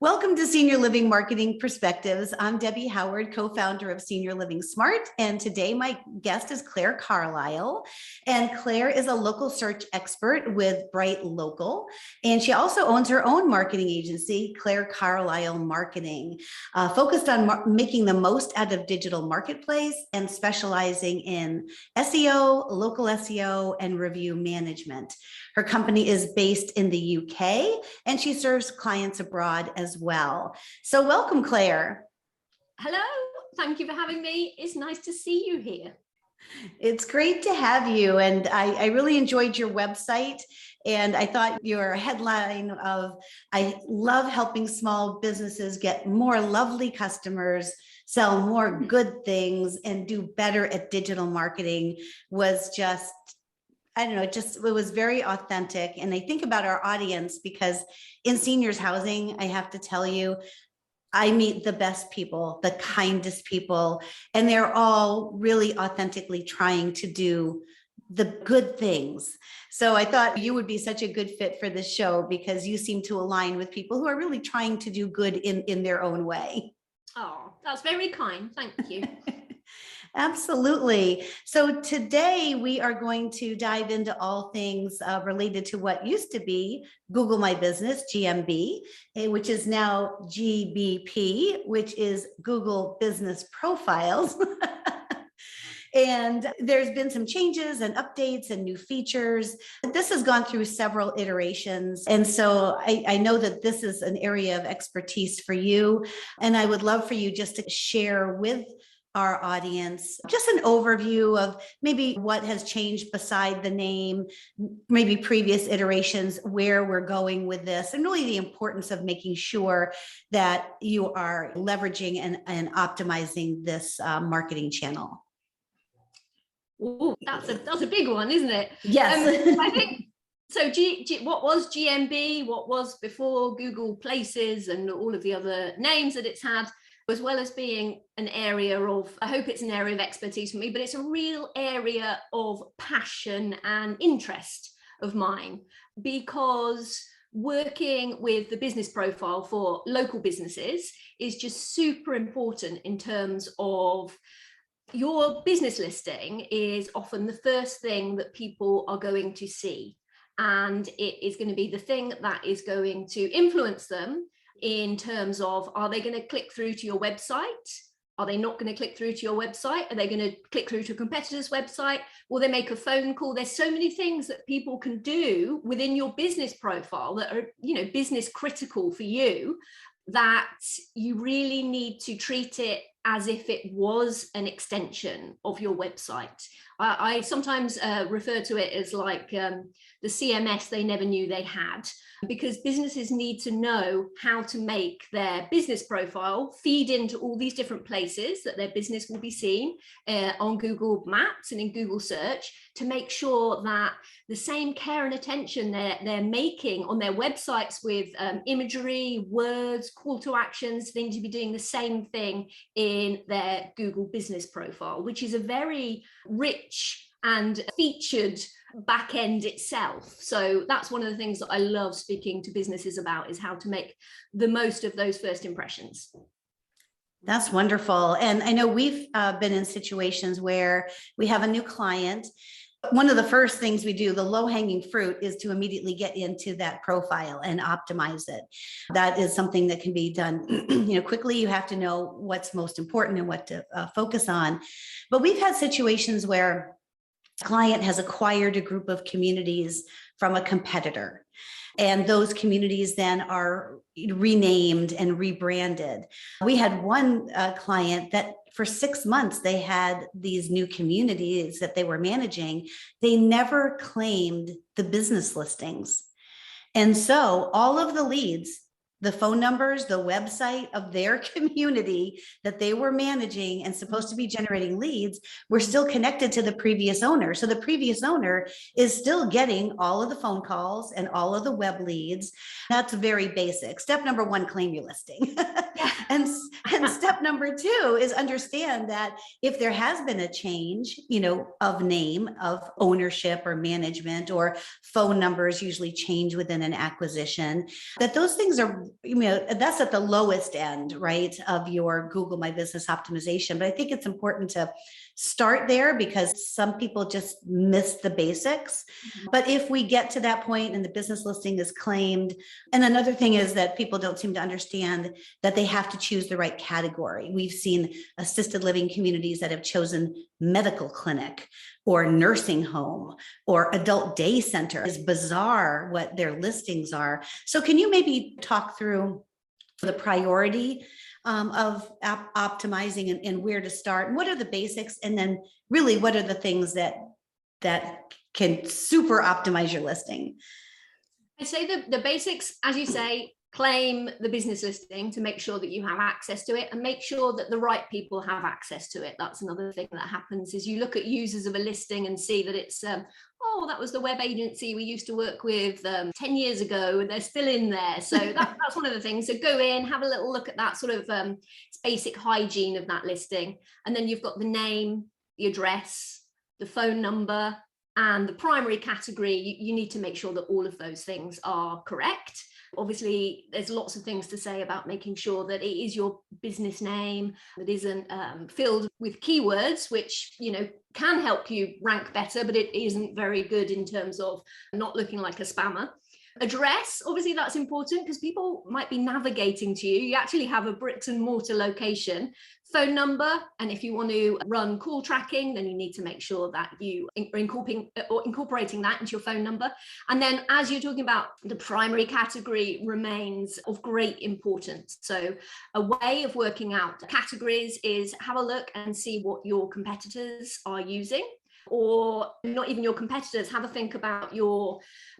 Welcome to Senior Living Marketing Perspectives. I'm Debbie Howard, co-founder of Senior Living Smart, and today my guest is Claire Carlile. And Claire is a local search expert with BrightLocal, and she also owns her own marketing agency, Claire Carlile Marketing, focused on making the most out of digital marketplace and specializing in SEO, local SEO, and review management. Her company is based in the UK, and she serves clients abroad as well. So welcome, Claire. Hello, thank you for having me. It's nice to see you here. It's great to have you. And I really enjoyed your website. And I thought your headline of, I love helping small businesses get more lovely customers, sell more good things, and do better at digital marketing was just, I don't know, it was very authentic. And I think about our audience because in seniors housing, I have to tell you, I meet the best people, the kindest people, and they're all really authentically trying to do the good things. So I thought you would be such a good fit for this show because you seem to align with people who are really trying to do good in their own way. Oh, that's very kind. Thank you. Absolutely. So today we are going to dive into all things related to what used to be Google My Business, GMB, which is now GBP, which is Google Business Profiles. And there's been some changes and updates and new features. This has gone through several iterations. And so I know that this is an area of expertise for you. And I would love for you just to share with our audience just an overview of maybe what has changed beside the name, maybe previous iterations, where we're going with this, and really the importance of making sure that you are leveraging and optimizing this marketing channel. Oh, that's a big one, isn't it? Yes. I think so. What was GMB? What was before Google Places and all of the other names that it's had, as well as being an area of, I hope it's an area of expertise for me, but it's a real area of passion and interest of mine, because working with the business profile for local businesses is just super important in terms of your business listing is often the first thing that people are going to see. And it is going to be the thing that is going to influence them in terms of, are they going to click through to your website? Are they not going to click through to your website? Are they going to click through to a competitor's website? Will they make a phone call? There's so many things that people can do within your business profile that are, business critical for you, that you really need to treat it as if it was an extension of your website. I sometimes refer to it as like the CMS they never knew they had, because businesses need to know how to make their business profile feed into all these different places that their business will be seen on Google Maps and in Google search, to make sure that the same care and attention they're making on their websites with imagery, words, call to actions, they need to be doing the same thing in their Google business profile, which is a very rich and featured back end itself. So that's one of the things that I love speaking to businesses about, is how to make the most of those first impressions. That's wonderful. And I know we've been in situations where we have a new client. One of the first things we do, the low-hanging fruit, is to immediately get into that profile and optimize it. That is something that can be done quickly. You have to know what's most important and what to focus on. But we've had situations where a client has acquired a group of communities from a competitor, and those communities then are renamed and rebranded. We had one client that for 6 months, they had these new communities that they were managing. They never claimed the business listings. And so all of the leads, the phone numbers, the website of their community that they were managing and supposed to be generating leads, were still connected to the previous owner. So the previous owner is still getting all of the phone calls and all of the web leads. That's very basic. Step number one, claim your listing. And step number two is understand that if there has been a change, of name, of ownership or management, or phone numbers usually change within an acquisition, that those things are, that's at the lowest end, right, of your Google My Business optimization. But I think it's important to start there because some people just miss the basics. But if we get to that point and the business listing is claimed, and another thing is that people don't seem to understand that they have to choose the right category. We've seen assisted living communities that have chosen medical clinic or nursing home or adult day center. It's bizarre what their listings are. So can you maybe talk through the priority of optimizing and where to start, and what are the basics, and then really what are the things that can super optimize your listing? I say the basics, as you say, claim the business listing to make sure that you have access to it, and make sure that the right people have access to it. That's another thing that happens, is you look at users of a listing and see that it's oh, that was the web agency we used to work with 10 years ago, and they're still in there. So that's one of the things. So go in, have a little look at that sort of basic hygiene of that listing. And then you've got the name, the address, the phone number, and the primary category. You need to make sure that all of those things are correct. Obviously, there's lots of things to say about making sure that it is your business name, that isn't filled with keywords, which, can help you rank better, but it isn't very good in terms of not looking like a spammer. Address, obviously that's important because people might be navigating to you. You actually have a bricks and mortar location. Phone number, and if you want to run call tracking, then you need to make sure that you are incorporating that into your phone number. And then as you're talking about, the primary category remains of great importance. So a way of working out categories is have a look and see what your competitors are using. Or not even your competitors, have a think about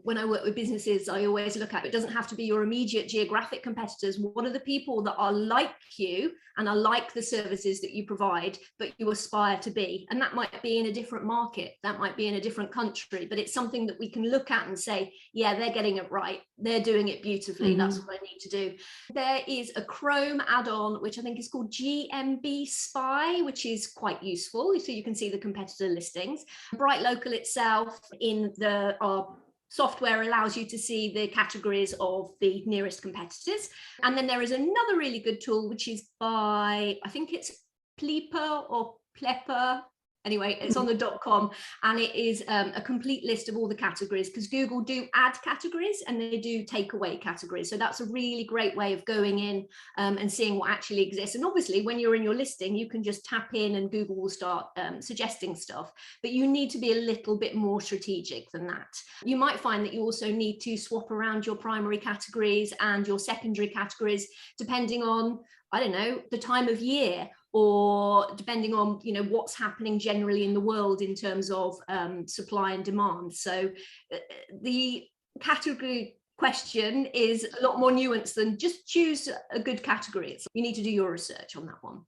when I work with businesses, I always look at, it doesn't have to be your immediate geographic competitors. What are the people that are like you and are like the services that you provide, but you aspire to be? And that might be in a different market, that might be in a different country, but it's something that we can look at and say, yeah, they're getting it right. They're doing it beautifully. That's what I need to do. There is a Chrome add-on, which I think is called GMB Spy, which is quite useful. So you can see the competitor listings. BrightLocal itself in our software allows you to see the categories of the nearest competitors. And then there is another really good tool, which is by, I think it's Pleeper or Plepper. Anyway, it's on the .com, and it is a complete list of all the categories, because Google do add categories and they do take away categories. So that's a really great way of going in and seeing what actually exists. And obviously, when you're in your listing, you can just tap in and Google will start suggesting stuff. But you need to be a little bit more strategic than that. You might find that you also need to swap around your primary categories and your secondary categories, depending on, I don't know, the time of year, or depending on, what's happening generally in the world in terms of supply and demand. So the category question is a lot more nuanced than just choose a good category. You need to do your research on that one.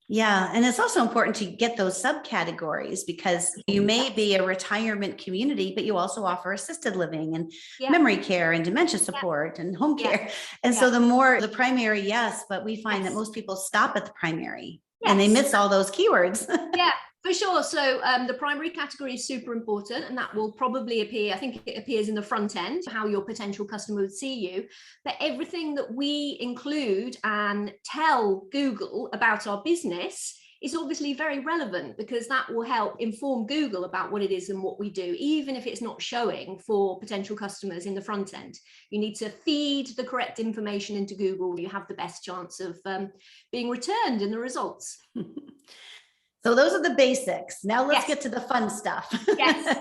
Yeah. And it's also important to get those subcategories, because you may be a retirement community, but you also offer assisted living and memory care and dementia support and home care. And so the primary, yes, but we find that most people stop at the primary and they miss all those keywords. Yeah, for sure. So the primary category is super important, and that will probably appear, I think it appears in the front end, how your potential customer would see you. But everything that we include and tell Google about our business is obviously very relevant, because that will help inform Google about what it is and what we do, even if it's not showing for potential customers in the front end. You need to feed the correct information into Google. You have the best chance of being returned in the results. So those are the basics. Now let's get to the fun stuff. Yes.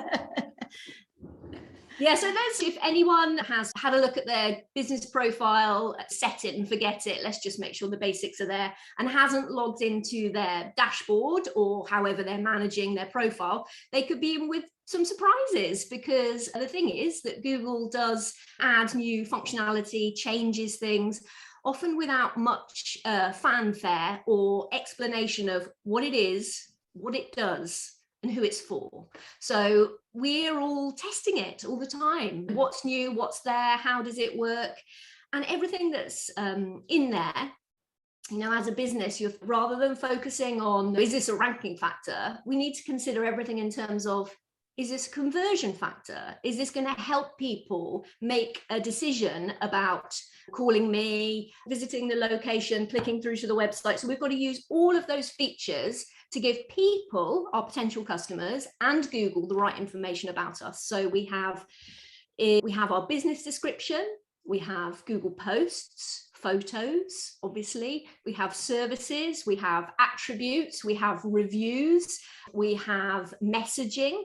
Yeah, so if anyone has had a look at their business profile, set it and forget it, let's just make sure the basics are there, and hasn't logged into their dashboard or however they're managing their profile, they could be in with some surprises, because the thing is that Google does add new functionality, changes things, often without much fanfare or explanation of what it is, what it does, and who it's for. So we're all testing it all the time. What's new, what's there, how does it work? And everything that's in there as a business, you're rather than focusing on, is this a ranking factor? We need to consider everything in terms of, is this a conversion factor? Is this going to help people make a decision about calling me, visiting the location, clicking through to the website? So we've got to use all of those features to give people, our potential customers, and Google the right information about us. So we have our business description, we have Google Posts, photos, obviously, we have services, we have attributes, we have reviews, we have messaging,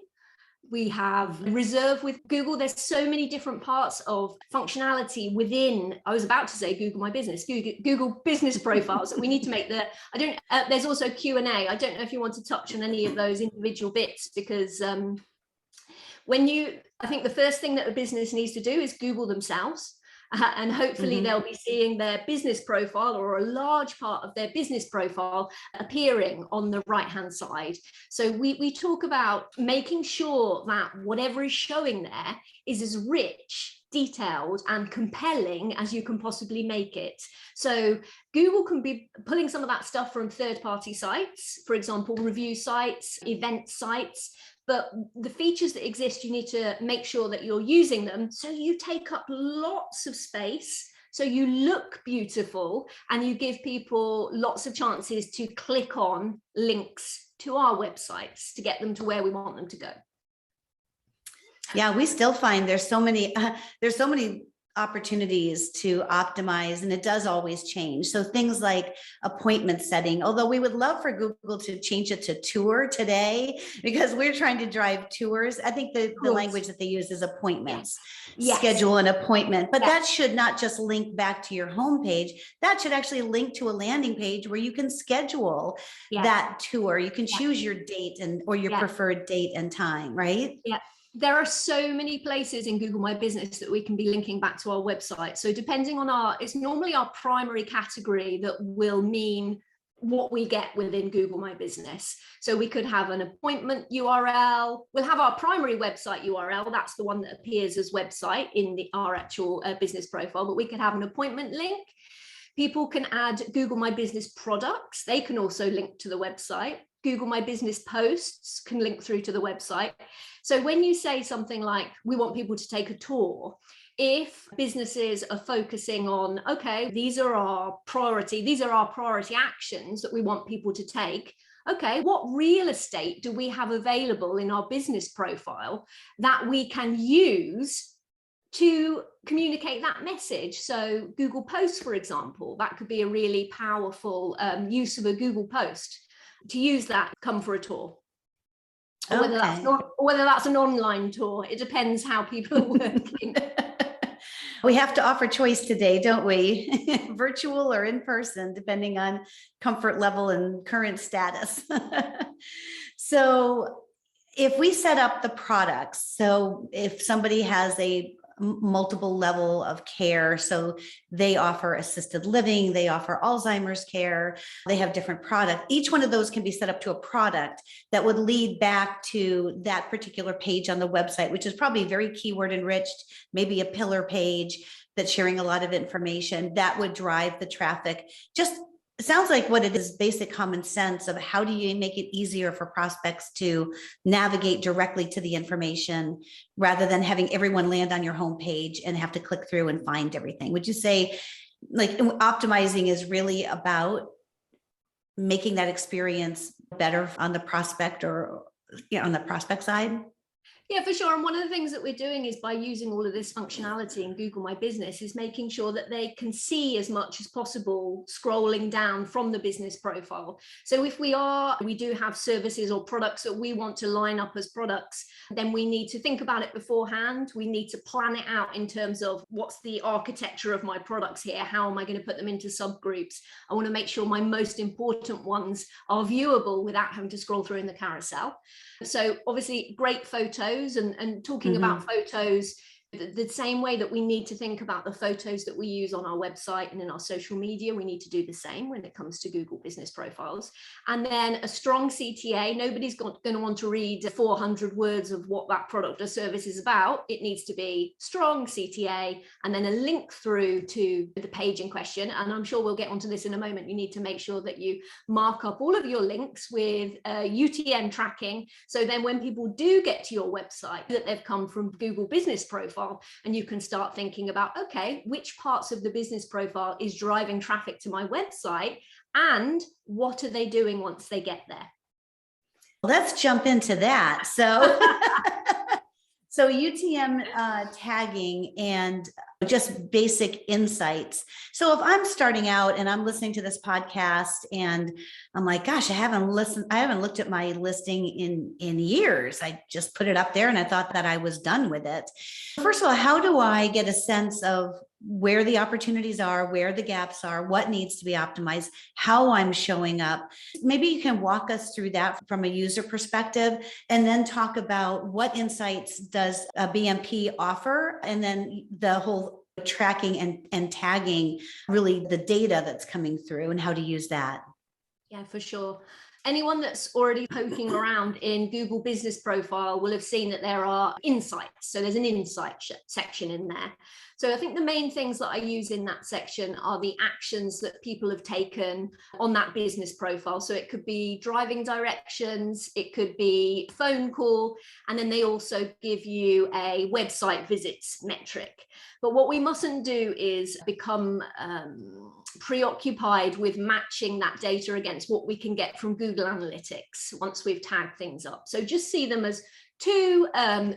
we have reserve with Google. There's so many different parts of functionality within, I was about to say Google My Business, Google Business Profiles. We need to make there's also Q&A. I don't know if you want to touch on any of those individual bits, because I think the first thing that a business needs to do is Google themselves. And hopefully they'll be seeing their business profile, or a large part of their business profile, appearing on the right-hand side. So we talk about making sure that whatever is showing there is as rich, detailed, and compelling as you can possibly make it. So Google can be pulling some of that stuff from third-party sites, for example, review sites, event sites. But the features that exist, you need to make sure that you're using them so you take up lots of space, so you look beautiful, and you give people lots of chances to click on links to our websites to get them to where we want them to go. Yeah, we still find there's so many opportunities to optimize, and it does always change. So things like appointment setting, although we would love for Google to change it to tour today, because we're trying to drive tours. I think the language that they use is appointments. Yes. Schedule an appointment, but that should not just link back to your homepage. That should actually link to a landing page where you can schedule that tour. You can choose your date or your preferred date and time, right? Yeah. There are so many places in Google My Business that we can be linking back to our website. So depending on it's normally our primary category that will mean what we get within Google My Business. So we could have an appointment URL. We'll have our primary website URL. That's the one that appears as website in our actual business profile, but we could have an appointment link. People can add Google My Business products. They can also link to the website. Google My Business posts can link through to the website. So when you say something like, we want people to take a tour, if businesses are focusing on, okay, these are our priority actions that we want people to take. Okay, what real estate do we have available in our business profile that we can use to communicate that message? So Google Posts, for example, that could be a really powerful use of a Google post. To use that, come for a tour. Or whether that's an online tour, it depends how people are working. We have to offer choice today, don't we? Virtual or in person, depending on comfort level and current status. So if we set up the products, so if somebody has a multiple level of care, so they offer assisted living, they offer Alzheimer's care, they have different products. Each one of those can be set up to a product that would lead back to that particular page on the website, which is probably very keyword enriched, maybe a pillar page that's sharing a lot of information that would drive the traffic. Just it sounds like what it is, basic common sense of how do you make it easier for prospects to navigate directly to the information rather than having everyone land on your homepage and have to click through and find everything. Would you say like optimizing is really about making that experience better on the prospect or on the prospect side? Yeah, for sure. And one of the things that we're doing is by using all of this functionality in Google My Business is making sure that they can see as much as possible scrolling down from the business profile. So if we do have services or products that we want to line up as products, then we need to think about it beforehand. We need to plan it out in terms of what's the architecture of my products here? How am I going to put them into subgroups? I want to make sure my most important ones are viewable without having to scroll through in the carousel. So obviously great photos and talking about photos, The same way that we need to think about the photos that we use on our website and in our social media, we need to do the same when it comes to Google business profiles. And then a strong CTA, nobody's going to want to read 400 words of what that product or service is about. It needs to be strong CTA and then a link through to the page in question. And I'm sure we'll get onto this in a moment. You need to make sure that you mark up all of your links with UTM tracking. So then when people do get to your website, that they've come from Google business profile, and you can start thinking about, okay, which parts of the business profile is driving traffic to my website and what are they doing once they get there? Let's jump into that. So, so UTM tagging and just basic insights. So if I'm starting out and I'm listening to this podcast and I'm like, gosh, I haven't looked at my listing in years. I just put it up there and I thought that I was done with it. First of all, how do I get a sense of where the opportunities are, where the gaps are, what needs to be optimized, how I'm showing up? Maybe you can walk us through that from a user perspective, and then talk about what insights does a BMP offer, and then the whole tracking and tagging, really the data that's coming through and how to use that. Yeah, for sure. Anyone that's already poking around in Google Business Profile will have seen that there are insights. So there's an insight section in there. So I think the main things that I use in that section are the actions that people have taken on that business profile. So it could be driving directions, it could be phone call, and then they also give you a website visits metric. But what we mustn't do is become preoccupied with matching that data against what we can get from Google Analytics once we've tagged things up. So just see them as two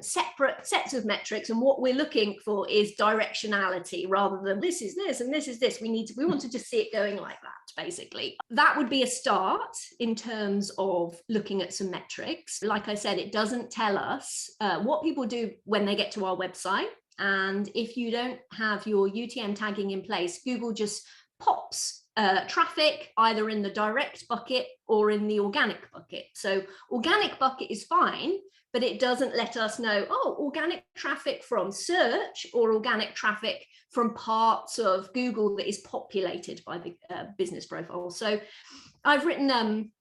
separate sets of metrics, and what we're looking for is directionality rather than this is this and this is this. We want to just see it going like that, basically. That would be a start in terms of looking at some metrics. Like I said, it doesn't tell us what people do when they get to our website. And if you don't have your UTM tagging in place, Google just pops traffic either in the direct bucket or in the organic bucket. So organic bucket is fine, but it doesn't let us know, oh, organic traffic from search or organic traffic from parts of Google that is populated by the business profile. So I've written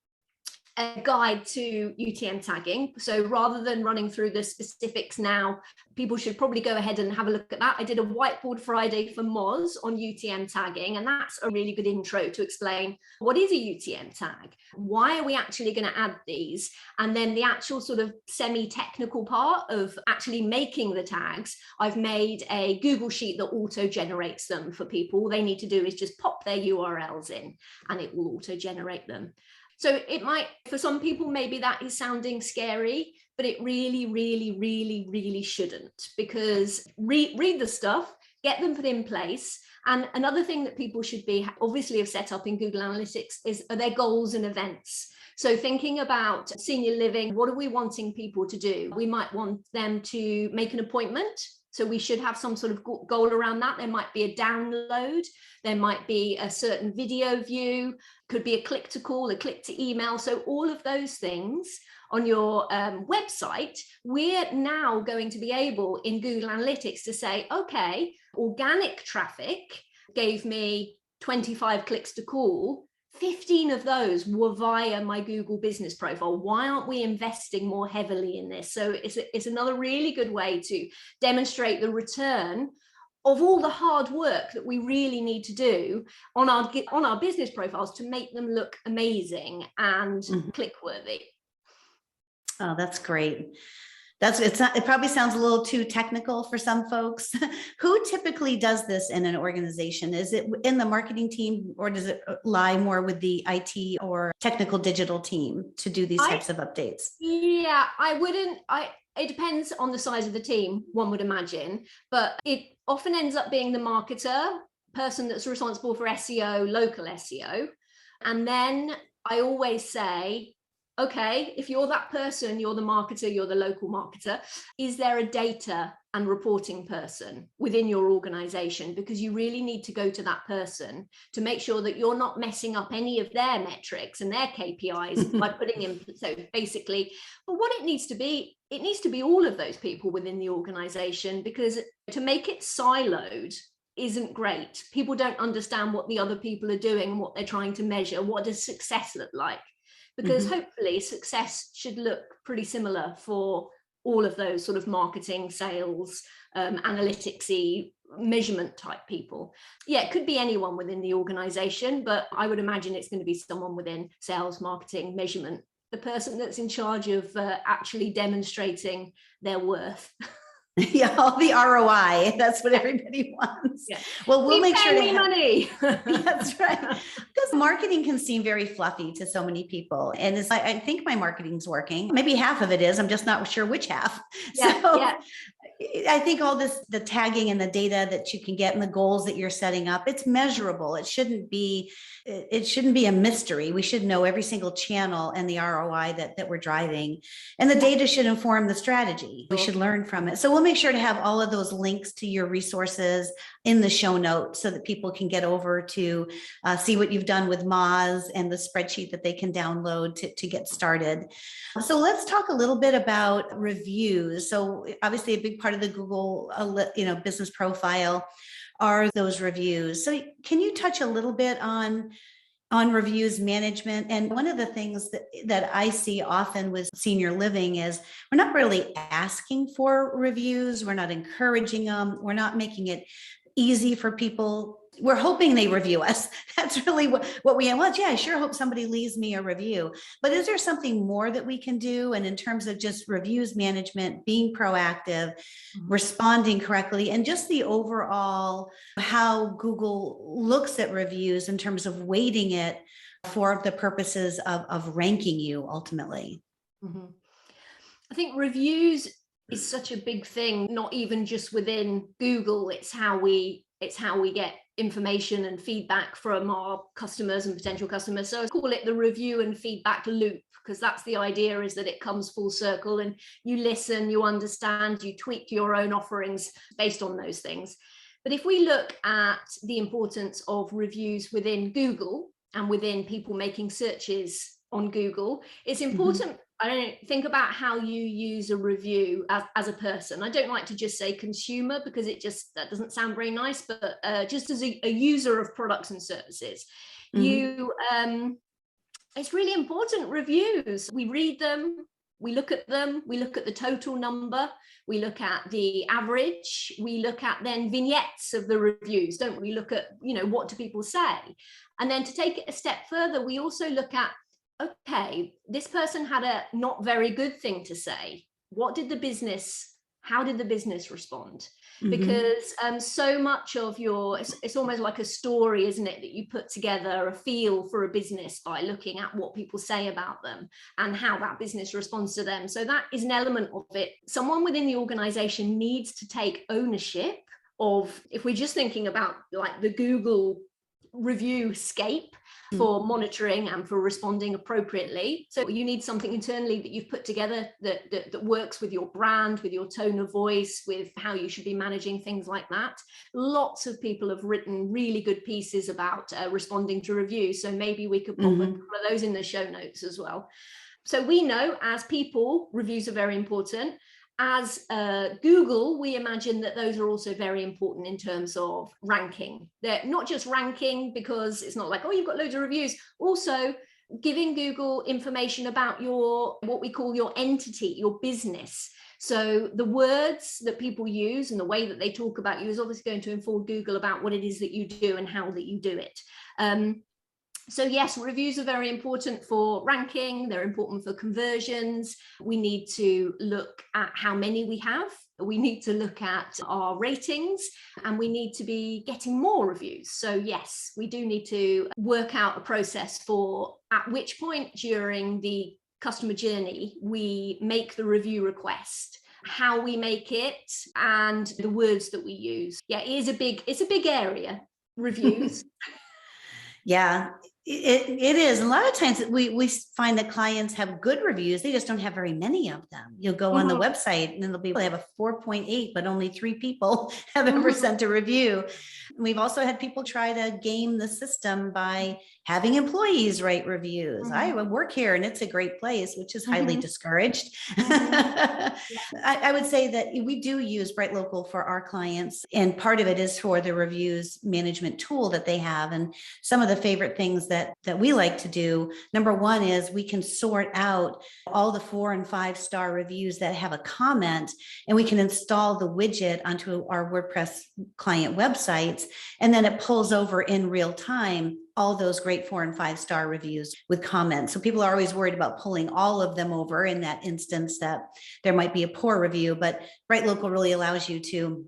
a guide to UTM tagging. So rather than running through the specifics now, people should probably go ahead and have a look at that. I did a whiteboard Friday for Moz on UTM tagging, and that's a really good intro to explain what is a UTM tag, why are we actually going to add these, and then the actual sort of semi-technical part of actually making the tags. I've made a Google sheet that auto-generates them for people. All they need to do is just pop their URLs in and it will auto-generate them. So it might, for some people, maybe that is sounding scary, but it really, really, really, really shouldn't, because read the stuff, get them put in place. And another thing that people should be obviously have set up in Google Analytics are their goals and events. So thinking about senior living, what are we wanting people to do? We might want them to make an appointment. So we should have some sort of goal around that. There might be a download, there might be a certain video view, could be a click to call, a click to email. So all of those things on your website, we're now going to be able in Google Analytics to say, okay, organic traffic gave me 25 clicks to call. 15 of those were via my Google business profile. Why aren't we investing more heavily in this? So it's another really good way to demonstrate the return of all the hard work that we really need to do on our business profiles to make them look amazing and click worthy. Oh, that's great. It probably sounds a little too technical for some folks. Who typically does this in an organization? Is it in the marketing team, or does it lie more with the IT or technical digital team to do these types of updates? Yeah, it depends on the size of the team, one would imagine, but it often ends up being the marketer, person that's responsible for SEO, local SEO. And then I always say, okay, if you're that person, you're the marketer, you're the local marketer, is there a data and reporting person within your organization? Because you really need to go to that person to make sure that you're not messing up any of their metrics and their KPIs by putting in. So basically, but what it needs to be it needs to be all of those people within the organization, because to make it siloed isn't great. People don't understand what the other people are doing and what they're trying to measure. What does success look like? Because hopefully success should look pretty similar for all of those sort of marketing, sales, analyticsy, measurement type people. Yeah, it could be anyone within the organization, but I would imagine it's going to be someone within sales, marketing, measurement, the person that's in charge of actually demonstrating their worth. Yeah, all the ROI. That's what everybody wants. Yeah. Well, we'll make sure to have money. That's right. Because marketing can seem very fluffy to so many people. And it's like, I think my marketing's working. Maybe half of it is. I'm just not sure which half. Yeah, so yeah. I think all this, the tagging and the data that you can get and the goals that you're setting up, it's measurable. It shouldn't be a mystery. We should know every single channel and the ROI that we're driving. And the data should inform the strategy. We should learn from it. So we'll make sure to have all of those links to your resources in the show notes so that people can get over to see what you've done with Moz and the spreadsheet that they can download to get started. So let's talk a little bit about reviews. So obviously a big part of the Google business profile are those reviews. So can you touch a little bit on reviews management? And one of the things that I see often with senior living is we're not really asking for reviews. We're not encouraging them. We're not making it easy for people. We're hoping they review us. That's really what we want. Yeah, I sure hope somebody leaves me a review. But is there something more that we can do? And in terms of just reviews management, being proactive, responding correctly, and just the overall how Google looks at reviews in terms of weighting it for the purposes of ranking you ultimately. I think reviews is such a big thing, not even just within Google. It's how we get information and feedback from our customers and potential customers. So I call it the review and feedback loop, because that's the idea, is that it comes full circle and you listen, you understand, you tweak your own offerings based on those things. But if we look at the importance of reviews within Google and within people making searches on Google, it's important. I don't think about how you use a review as a person. I don't like to just say consumer, because that doesn't sound very nice, but just as a user of products and services, it's really important. Reviews, we read them, we look at them, we look at the total number, we look at the average, we look at then vignettes of the reviews, don't we? Look at, what do people say? And then to take it a step further, we also look at, okay, this person had a not very good thing to say. How did the business respond? Because so much of it's almost like a story, isn't it, that you put together a feel for a business by looking at what people say about them and how that business responds to them. So that is an element of it. Someone within the organization needs to take ownership of, if we're just thinking about like the Google review scape, for monitoring and for responding appropriately. So you need something internally that you've put together that works with your brand, with your tone of voice, with how you should be managing things like that. Lots of people have written really good pieces about responding to reviews. So maybe we could pop a couple of those in the show notes as well. So we know as people, reviews are very important. As Google, we imagine that those are also very important in terms of ranking. They're not just ranking because it's not like, oh, you've got loads of reviews. Also giving Google information about what we call your entity, your business. So the words that people use and the way that they talk about you is obviously going to inform Google about what it is that you do and how that you do it. So yes, reviews are very important for ranking. They're important for conversions. We need to look at how many we have. We need to look at our ratings, and we need to be getting more reviews. So yes, we do need to work out a process for at which point during the customer journey we make the review request, how we make it, and the words that we use. Yeah, it's a big area, reviews. Yeah. It is. A lot of times we find that clients have good reviews. They just don't have very many of them. You'll go on the website and they have a 4.8, but only 3 people have ever sent a review. We've also had people try to game the system by having employees write reviews. I work here and it's a great place, which is highly discouraged. I would say that we do use BrightLocal for our clients, and part of it is for the reviews management tool that they have. And some of the favorite things that we like to do, number one is we can sort out all the 4 and 5 star reviews that have a comment, and we can install the widget onto our WordPress client websites, and then it pulls over in real time all those great 4 and 5 star reviews with comments. So people are always worried about pulling all of them over in that instance that there might be a poor review, but BrightLocal really allows you to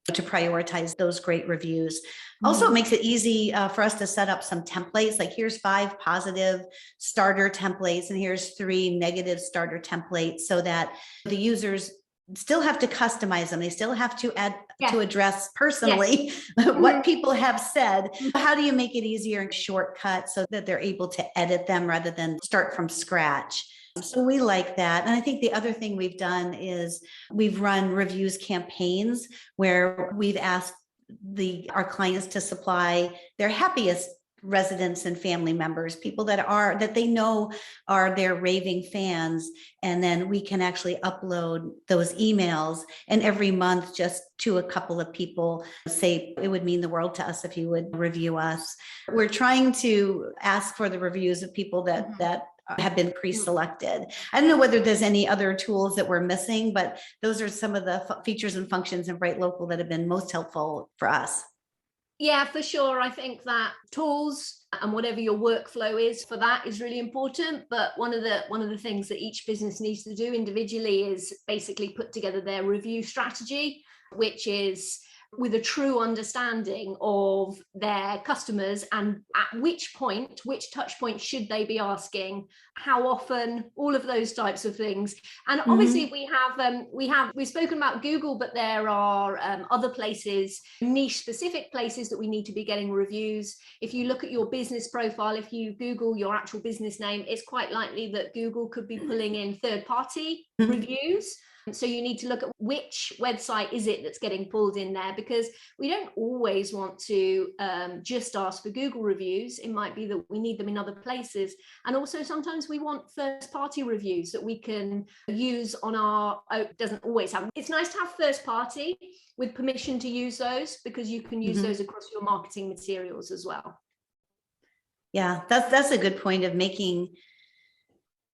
prioritize those great reviews. Also, it makes it easy for us to set up some templates, like here's 5 positive starter templates and here's 3 negative starter templates, so that the users still have to customize them. They still have to add to address personally what people have said. How do you make it easier and shortcut so that they're able to edit them rather than start from scratch? So we like that. And I think the other thing we've done is we've run reviews campaigns where we've asked our clients to supply their happiest residents and family members, people that they know are their raving fans. And then we can actually upload those emails, and every month just to a couple of people say, it would mean the world to us if you would review us. We're trying to ask for the reviews of people that have been pre-selected. I don't know whether there's any other tools that we're missing, but those are some of the features and functions in BrightLocal that have been most helpful for us. Yeah, for sure. I think that tools and whatever your workflow is for that is really important. But one of the things that each business needs to do individually is basically put together their review strategy, which is with a true understanding of their customers and at which touch point should they be asking, how often, all of those types of things. And obviously we've spoken about Google, but there are other places, niche specific places that we need to be getting reviews. If you look at your business profile, if you Google your actual business name, it's quite likely that Google could be pulling in third-party reviews. So you need to look at which website is it that's getting pulled in there, because we don't always want to just ask for Google reviews. It might be that we need them in other places. And also sometimes we want first party reviews that we can use on it doesn't always have. It's nice to have first party with permission to use those, because you can use those across your marketing materials as well. Yeah, that's a good point of making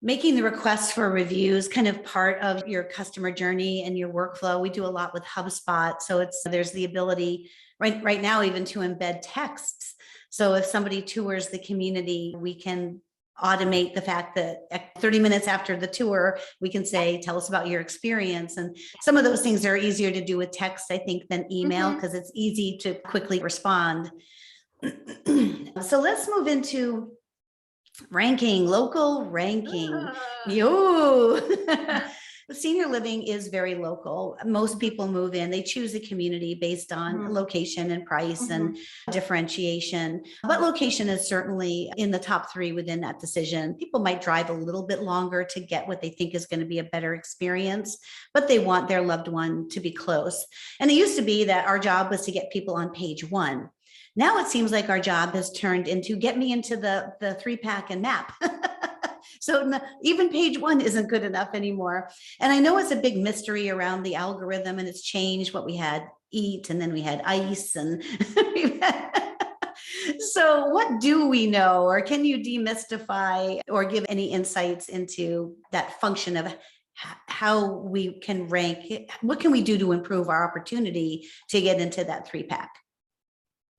the requests for reviews kind of part of your customer journey and your workflow. We do a lot with HubSpot. So there's the ability right now even to embed texts. So if somebody tours the community, we can automate the fact that 30 minutes after the tour, we can say, tell us about your experience. And some of those things are easier to do with text, I think, than email, because it's easy to quickly respond. So let's move into local ranking. Senior living is very local. Most people move in, they choose a community based on location and price and differentiation. But location is certainly in the top 3 within that decision. People might drive a little bit longer to get what they think is going to be a better experience, but they want their loved one to be close. And it used to be that our job was to get people on page 1. Now it seems like our job has turned into get me into the 3-pack and map. So even page 1 isn't good enough anymore. And I know it's a big mystery around the algorithm, and it's changed. What we had eat, and then we had ice, and so what do we know, or can you demystify or give any insights into that function of how we can rank? What can we do to improve our opportunity to get into that 3-pack?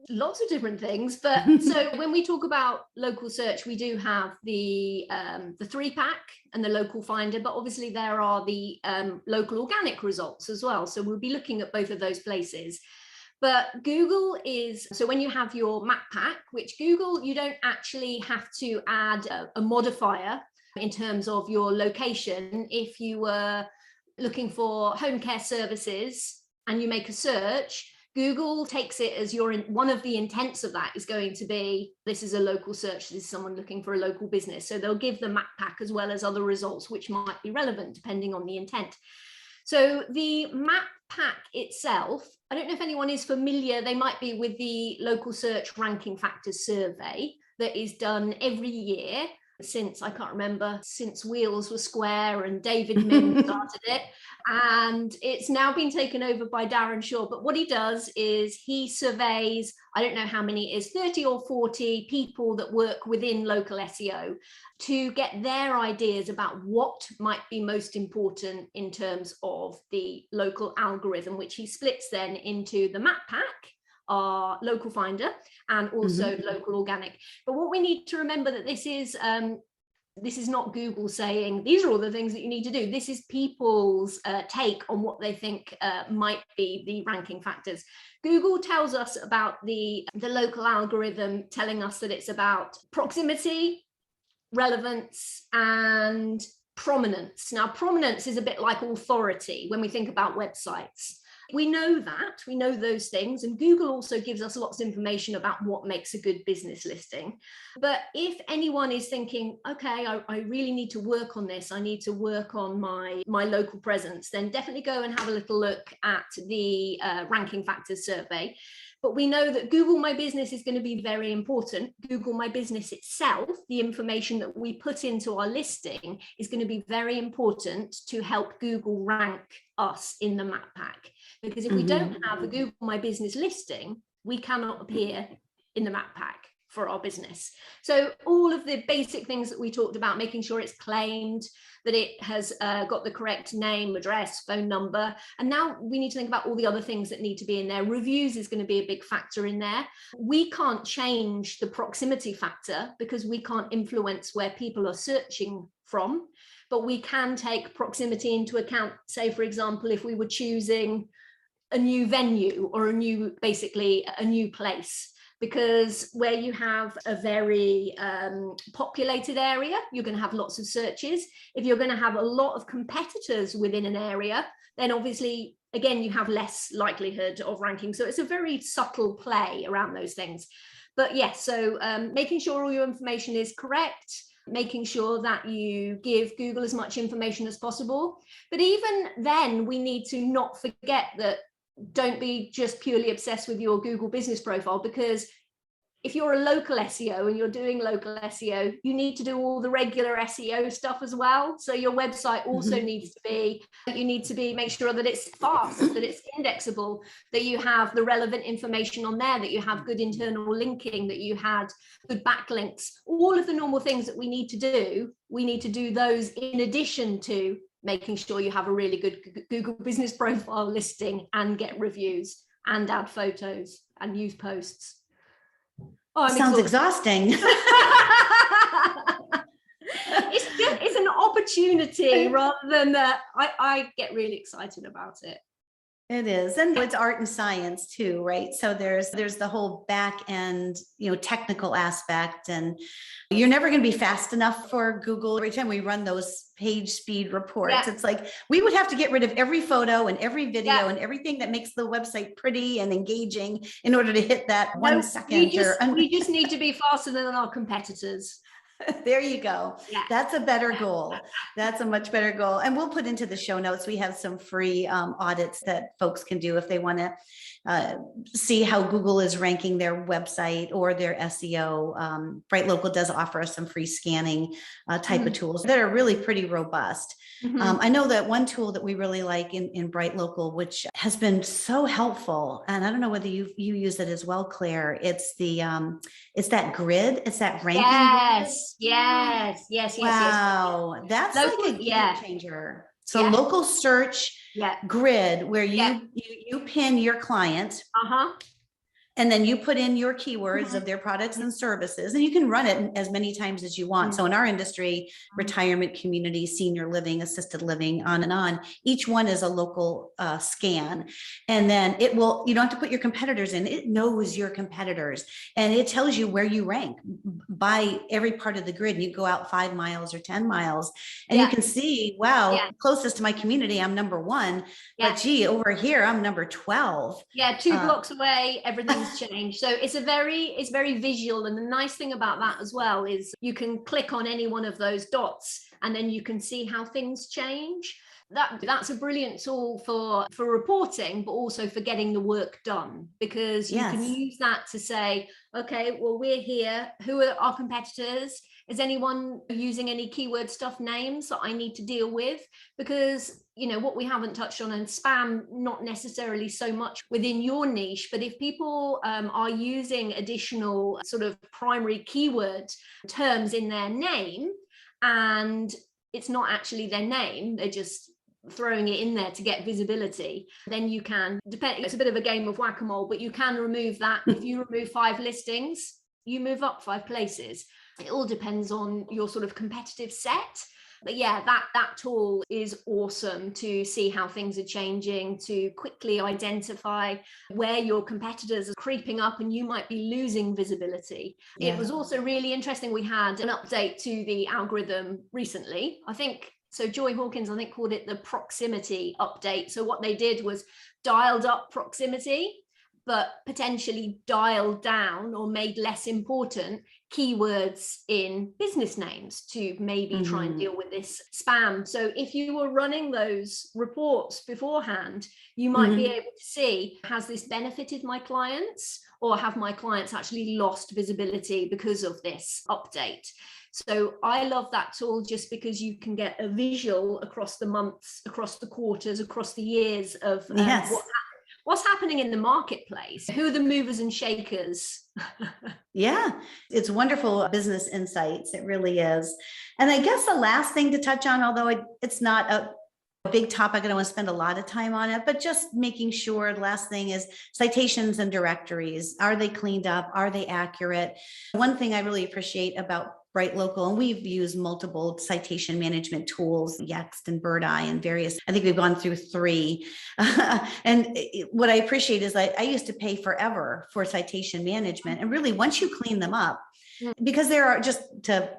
Lots of different things, but so when we talk about local search, we do have the 3-pack and the local finder, but obviously there are the local organic results as well. So we'll be looking at both of those places. But Google is, so when you have your map pack, which Google, you don't actually have to add a modifier in terms of your location. If you were looking for home care services and you make a search, Google takes it as one of the intents of that is going to be, this is a local search, this is someone looking for a local business. So they'll give the map pack as well as other results, which might be relevant depending on the intent. So the map pack itself, I don't know if anyone is familiar, they might be with the local search ranking factors survey that is done every year since, I can't remember, since wheels were square and David Mim started it. And it's now been taken over by Darren Shaw. But what he does is he surveys, I don't know how many it is, 30 or 40 people that work within local SEO to get their ideas about what might be most important in terms of the local algorithm, which he splits then into the map pack, our local finder, and also local organic. But what we need to remember that this is not Google saying these are all the things that you need to do. This is people's take on what they think might be the ranking factors. Google tells us about the local algorithm, telling us that it's about proximity, relevance, and prominence. Now, prominence is a bit like authority when we think about websites. We know those things, and Google also gives us lots of information about what makes a good business listing. But if anyone is thinking, okay, I really need to work on this, I need to work on my local presence, then definitely go and have a little look at the ranking factors survey. But we know that Google My Business is going to be very important. Google My Business itself, the information that we put into our listing, is going to be very important to help Google rank us in the map pack. Because if we don't have a Google My Business listing, we cannot appear in the map pack for our business. So all of the basic things that we talked about, making sure it's claimed, that it has got the correct name, address, phone number. And now we need to think about all the other things that need to be in there. Reviews is going to be a big factor in there. We can't change the proximity factor because we can't influence where people are searching from, but we can take proximity into account. Say, for example, if we were choosing a new venue or basically a new place, because where you have a very populated area, you're going to have lots of searches. If you're going to have a lot of competitors within an area, then obviously, again, you have less likelihood of ranking. So it's a very subtle play around those things. But yes, so making sure all your information is correct, making sure that you give Google as much information as possible. But even then, we need to not forget that don't be just purely obsessed with your Google business profile, because if you're a local SEO and you're doing local SEO, you need to do all the regular SEO stuff as well. So your website also needs to be, make sure that it's fast, that it's indexable, that you have the relevant information on there, that you have good internal linking, that you had good backlinks, all of the normal things that we need to do those in addition to making sure you have a really good Google business profile listing and get reviews and add photos and use posts. Oh, sounds exhausting. It's an opportunity rather than I get really excited about it. It is. And it's art and science too, right? So there's the whole back end, technical aspect, and you're never going to be fast enough for Google. Every time we run those page speed reports, it's like we would have to get rid of every photo and every video and everything that makes the website pretty and engaging in order to hit that 1 second. We just need to be faster than our competitors. There you go. Yeah. That's a better goal. That's a much better goal. And we'll put into the show notes, we have some free audits that folks can do if they want to see how Google is ranking their website or their SEO. BrightLocal does offer us some free scanning type of tools that are really pretty robust. I know that one tool that we really like in BrightLocal, which has been so helpful, and I don't know whether you use it as well, Claire. It's that grid. It's that ranking. Yes. Wow, that's local, like a game changer. So Yeah. local search Yeah. grid where you pin your client. And then you put in your keywords of their products and services, and you can run it as many times as you want. So in our industry, retirement community, senior living, assisted living, on and on, each one is a local scan. And then it will, you don't have to put your competitors in, it knows your competitors, and it tells you where you rank by every part of the grid. And you go out 5 miles or 10 miles, and you can see, wow, closest to my community, I'm number 1, but gee, over here, I'm number 12. Yeah, 2 blocks away, everything's changed. So it's very visual. And the nice thing about that as well is you can click on any one of those dots and then you can see how things change. That's a brilliant tool for reporting, but also for getting the work done, because you can use that to say, okay, well, we're here. Who are our competitors? Is anyone using any keyword stuff names that I need to deal with? Because, you know, what we haven't touched on, and spam, not necessarily so much within your niche, but if people are using additional sort of primary keyword terms in their name, and it's not actually their name, they're just throwing it in there to get visibility, then you can, it's a bit of a game of whack-a-mole, but you can remove that. If you remove 5 listings, you move up 5 places. It all depends on your sort of competitive set. But yeah, that tool is awesome to see how things are changing, to quickly identify where your competitors are creeping up and you might be losing visibility. It was also really interesting. We had an update to the algorithm recently. I think, so Joy Hawkins, I think, called it the proximity update. So what they did was dialed up proximity, but potentially dialed down or made less important keywords in business names to maybe try and deal with this spam. So if you were running those reports beforehand, you might be able to see, has this benefited my clients, or have my clients actually lost visibility because of this update? So I love that tool just because you can get a visual across the months, across the quarters, across the years of what's happening in the marketplace. Who are the movers and shakers? Yeah, it's wonderful business insights. It really is. And I guess the last thing to touch on, although it's not a big topic, I don't want to spend a lot of time on it, but just making sure, the last thing is citations and directories. Are they cleaned up? Are they accurate? One thing I really appreciate about BrightLocal, and we've used multiple citation management tools, Yext and Birdeye and various, I think we've gone through 3. And what I appreciate is I used to pay forever for citation management. And really, once you clean them up, because there are, just to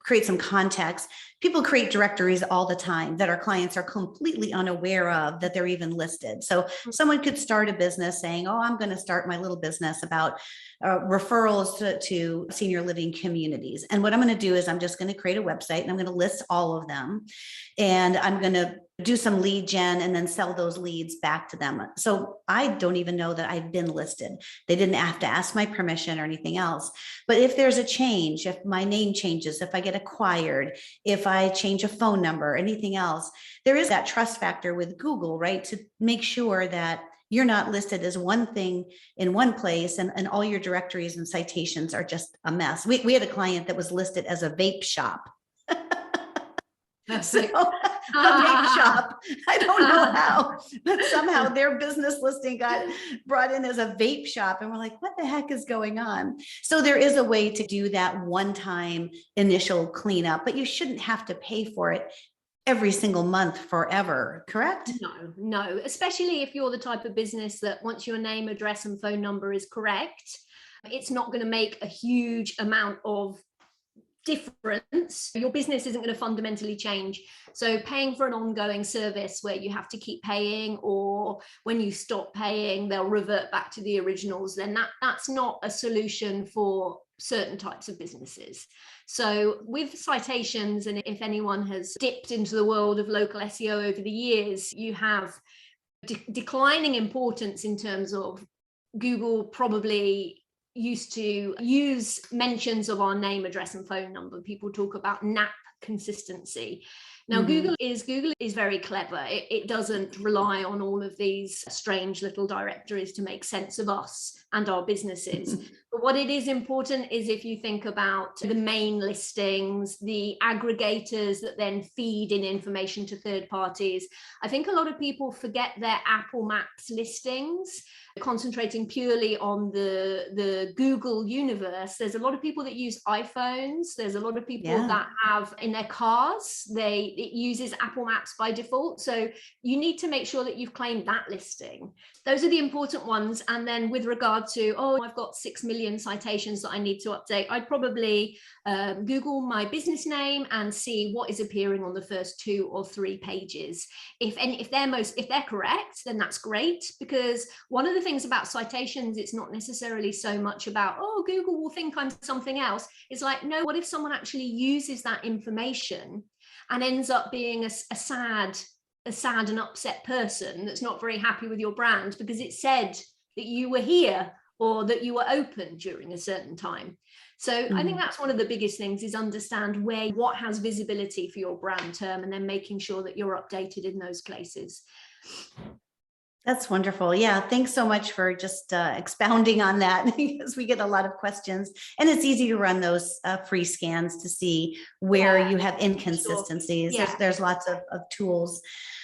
create some context, people create directories all the time that our clients are completely unaware of that they're even listed. So someone could start a business saying, oh, I'm going to start my little business about referrals to senior living communities. And what I'm going to do is I'm just going to create a website and I'm going to list all of them. And I'm going to do some lead gen and then sell those leads back to them. So I don't even know that I've been listed. They didn't have to ask my permission or anything else. But if there's a change, if my name changes, if I get acquired, if I change a phone number, anything else, there is that trust factor with Google, right? To make sure that you're not listed as one thing in one place and all your directories and citations are just a mess. We had a client that was listed as a vape shop. So a vape shop, I don't know how, but somehow their business listing got brought in as a vape shop. And we're like, what the heck is going on? So there is a way to do that one-time initial cleanup, but you shouldn't have to pay for it every single month forever, correct? No, especially if you're the type of business that once your name, address, and phone number is correct, it's not going to make a huge amount of difference. Your business isn't going to fundamentally change. So paying for an ongoing service where you have to keep paying, or when you stop paying, they'll revert back to the originals, then that's not a solution for certain types of businesses. So with citations, and if anyone has dipped into the world of local SEO over the years, you have declining importance in terms of Google probably used to use mentions of our name, address, and phone number. People talk about NAP consistency. Now, Mhm. Google is very clever. It doesn't rely on all of these strange little directories to make sense of us and our businesses. But what it is important is if you think about the main listings, the aggregators that then feed in information to third parties. I think a lot of people forget their Apple Maps listings, concentrating purely on the Google universe. There's a lot of people that use iPhones. There's a lot of people Yeah. that have in their cars, it uses Apple Maps by default. So you need to make sure that you've claimed that listing. Those are the important ones. And then with regard to, oh, I've got 6 million citations that I need to update, I'd probably Google my business name and see what is appearing on the first 2 or 3 pages. If they're correct, then that's great, because one of the things about citations, it's not necessarily so much about, oh, Google will think I'm something else. It's like, no, what if someone actually uses that information and ends up being a sad and upset person that's not very happy with your brand because it said that you were here or that you were open during a certain time. So I think that's one of the biggest things, is understand what has visibility for your brand term, and then making sure that you're updated in those places. That's wonderful. Yeah. Thanks so much for just expounding on that, because we get a lot of questions, and it's easy to run those free scans to see where you have inconsistencies. Sure. Yeah. There's lots of tools.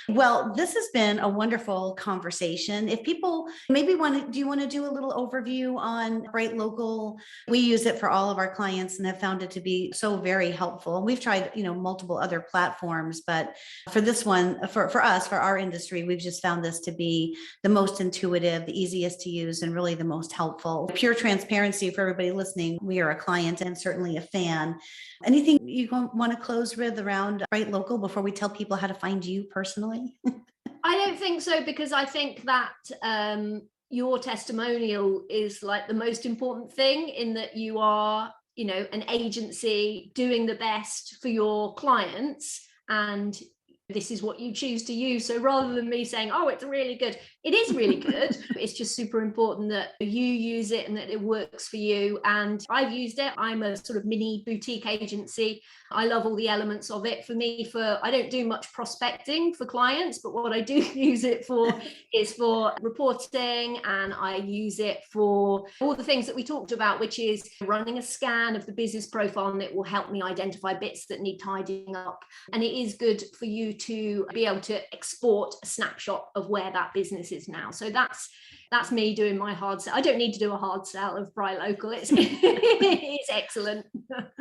Well, this has been a wonderful conversation. If people maybe do you want to do a little overview on BrightLocal? We use it for all of our clients and have found it to be so very helpful. We've tried, multiple other platforms, but for this one, for us, for our industry, we've just found this to be the most intuitive, the easiest to use, and really the most helpful. Pure transparency for everybody listening. We are a client and certainly a fan. Anything you want to close with around BrightLocal before we tell people how to find you personally? I don't think so, because I think that your testimonial is like the most important thing, in that you are, an agency doing the best for your clients, and this is what you choose to use. So rather than me saying, oh, it's really good, it is really good. It's just super important that you use it and that it works for you. And I've used it. I'm a sort of mini boutique agency. I love all the elements of it. For me, I don't do much prospecting for clients, but what I do use it for is for reporting, and I use it for all the things that we talked about, which is running a scan of the business profile, and it will help me identify bits that need tidying up. And it is good for you to be able to export a snapshot of where that business is now. So that's me doing my hard sell. I don't need to do a hard sell of BrightLocal. It's excellent.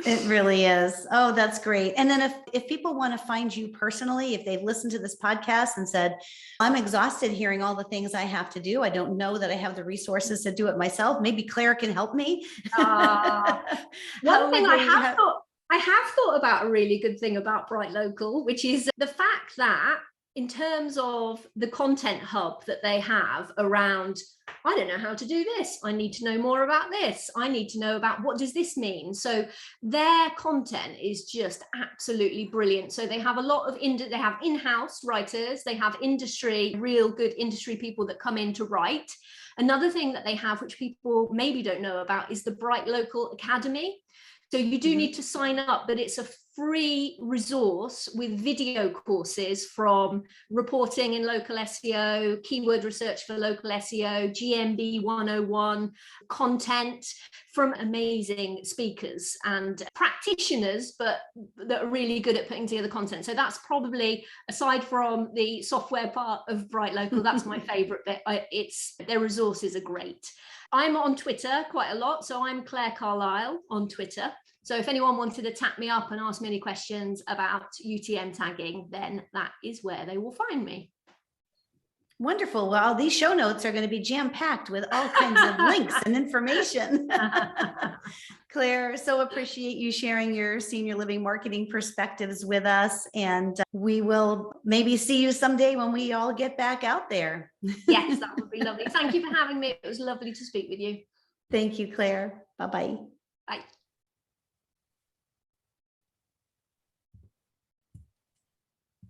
It really is. Oh, that's great. And then if people want to find you personally, if they've listened to this podcast and said, I'm exhausted hearing all the things I have to do, I don't know that I have the resources to do it myself, maybe Claire can help me. One thing I have thought about, a really good thing about BrightLocal, which is the fact that in terms of the content hub that they have around, I don't know how to do this, I need to know more about this, I need to know about what does this mean. So their content is just absolutely brilliant. So they have a lot of they have in-house writers, they have real good industry people that come in to write. Another thing that they have, which people maybe don't know about, is the BrightLocal Academy. So you do need to sign up, but it's a free resource with video courses from reporting in local SEO, keyword research for local SEO, GMB 101, content from amazing speakers and practitioners, but that are really good at putting together content. So that's probably, aside from the software part of BrightLocal, that's my favorite bit. Their resources are great. I'm on Twitter quite a lot, so I'm Claire Carlile on Twitter. So if anyone wanted to tap me up and ask me any questions about UTM tagging, then that is where they will find me. Wonderful. Well, these show notes are going to be jam-packed with all kinds of links and information. Claire, so appreciate you sharing your senior living marketing perspectives with us. And we will maybe see you someday when we all get back out there. Yes, that would be lovely. Thank you for having me. It was lovely to speak with you. Thank you, Claire. Bye-bye. Bye.